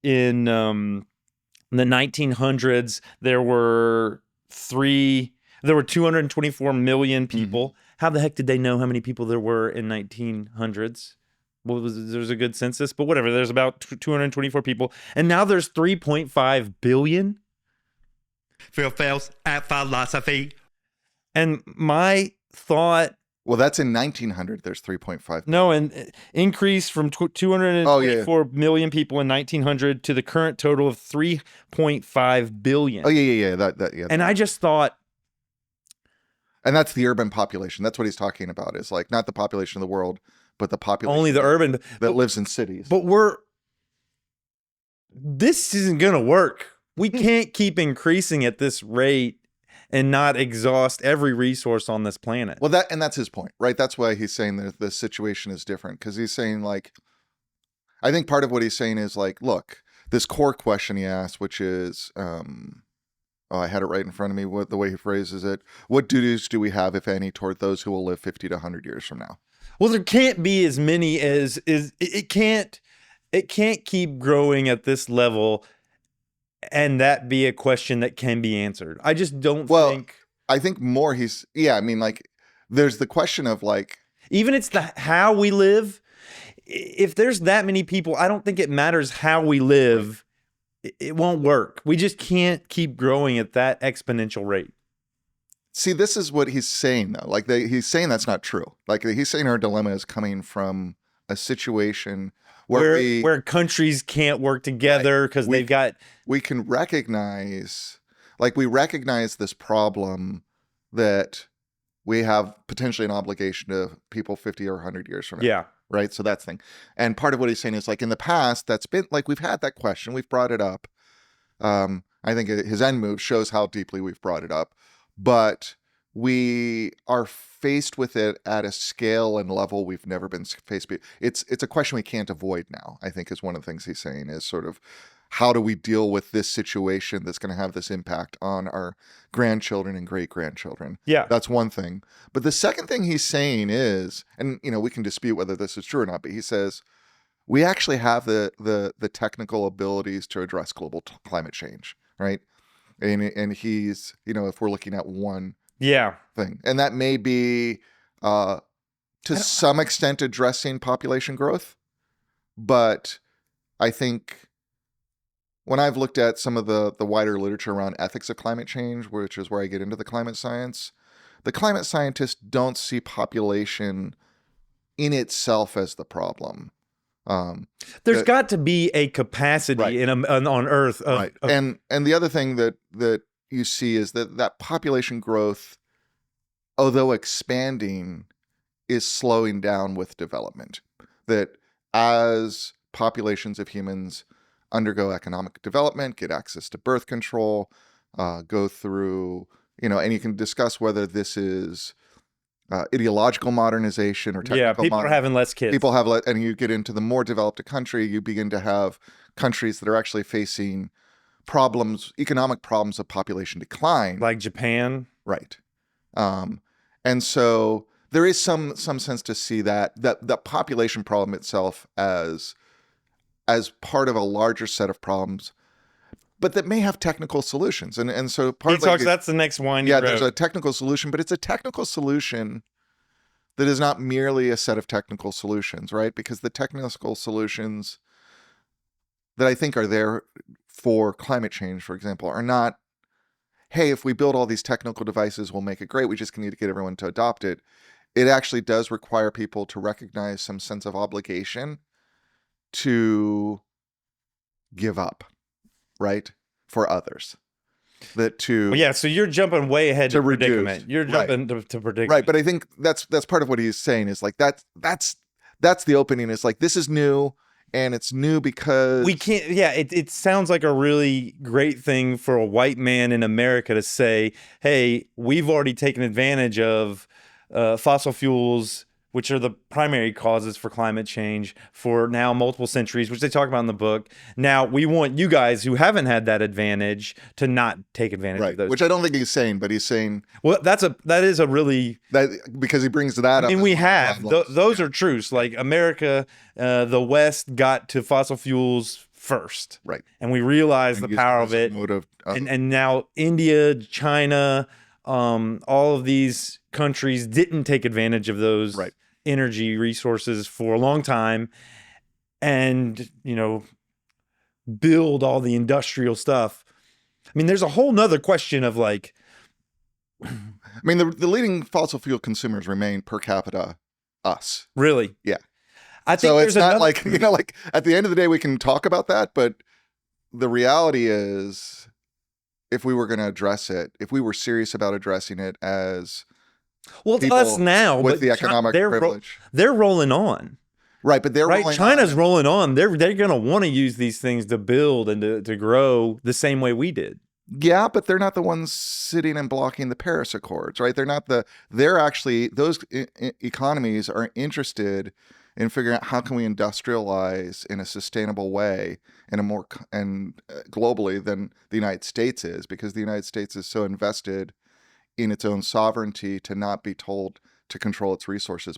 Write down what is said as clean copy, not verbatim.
in the 1900s, there were 224 million people. Mm-hmm. How the heck did they know how many people there were in 1900s? There's a good census, but whatever. There's about 224 people, and now there's 3.5 billion. Phails at philosophy. And my thought. Well, that's in 1900. There's 3.5. No, and increase from 224 million people in 1900 to the current total of 3.5 billion. Oh yeah. That. And I just thought. And that's the urban population. That's what he's talking about. Is like not the population of the world, but the population Only the urban that lives in cities. But this isn't going to work. We can't keep increasing at this rate and not exhaust every resource on this planet. Well, that's his point, right? That's why he's saying that the situation is different, because he's saying, like, I think part of what he's saying is like, look, this core question he asked, which is, I had it right in front of me, the way he phrases it. What duties do we have, if any, toward those who will live 50 to 100 years from now? Well, there can't be as many as it can't keep growing at this level and that be a question that can be answered. I just don't think. I think more I mean, like, there's the question of, like, even it's the how we live. If there's that many people, I don't think it matters how we live. It won't work. We just can't keep growing at that exponential rate. See, this is what he's saying, though. Like, he's saying that's not true. Like, he's saying our dilemma is coming from a situation where countries can't work together because they've got. We can recognize, we recognize this problem that we have potentially an obligation to people 50 or 100 years from now. Yeah. Right. So that's the thing. And part of what he's saying is, like, in the past, that's been like, we've had that question. We've brought it up. I think his end move shows how deeply we've brought it up. But we are faced with it at a scale and level we've never been faced with. It's a question we can't avoid now, I think, is one of the things he's saying, is sort of, how do we deal with this situation that's going to have this impact on our grandchildren and great-grandchildren? Yeah. That's one thing. But the second thing he's saying is, and, you know, we can dispute whether this is true or not, but he says, we actually have the technical abilities to address global climate change, right? And he's, you know, if we're looking at one thing, and that may be to some extent addressing population growth, but I think when I've looked at some of the wider literature around ethics of climate change, which is where I get into the climate science, the climate scientists don't see population in itself as the problem. There's got to be a capacity on Earth. And the other thing that you see is that population growth, although expanding, is slowing down with development. That as populations of humans undergo economic development, get access to birth control, go through, you know, and you can discuss whether this is ideological modernization or technical people are having less kids. People have and you get into the more developed a country, you begin to have countries that are actually facing economic problems of population decline. Like Japan. Right. And so there is some sense to see that population problem itself as part of a larger set of problems, but that may have technical solutions. And so that's the next one. Yeah, there's a technical solution, but it's a technical solution that is not merely a set of technical solutions, right? Because the technical solutions that I think are there for climate change, for example, are not, hey, if we build all these technical devices, we'll make it great. We just need to get everyone to adopt it. It actually does require people to recognize some sense of obligation to give up, right, for others. So you're jumping way ahead to predicament. Reduce. You're jumping to predicament. Right, but I think that's part of what he's saying is, like, that's the opening. Is like, this is new, and it's new because we can't. Yeah, it sounds like a really great thing for a white man in America to say, hey, we've already taken advantage of fossil fuels, which are the primary causes for climate change, for now multiple centuries, which they talk about in the book. Now we want you guys who haven't had that advantage to not take advantage of those. Which I don't think he's saying, but he's saying, well, that is a really, because he brings that up. I mean, we have those are truths. Like America, the West got to fossil fuels first. Right. And we realized And the use power as of a it. mode of, And now India, China, all of these countries didn't take advantage of those Right. energy resources for a long time, and build all the industrial stuff. I mean, there's a whole nother question of like, I mean, the leading fossil fuel consumers remain per capita us. really? Yeah. I think So there's it's not another, like, like at the end of the day, we can talk about that, but the reality is, if we were going to address it, if we were serious about addressing it as well, it's people us now, with but the economic privilege, they're rolling on. right? But they're Right, rolling China's on, rolling on. They're gonna want to use these things to build and to grow the same way we did. yeah, but they're not the ones sitting and blocking the Paris Accords, right? They're actually, those economies are interested in figuring out how can we industrialize in a sustainable way and globally than the United States is, because the United States is so invested in its own sovereignty to not be told to control its resources.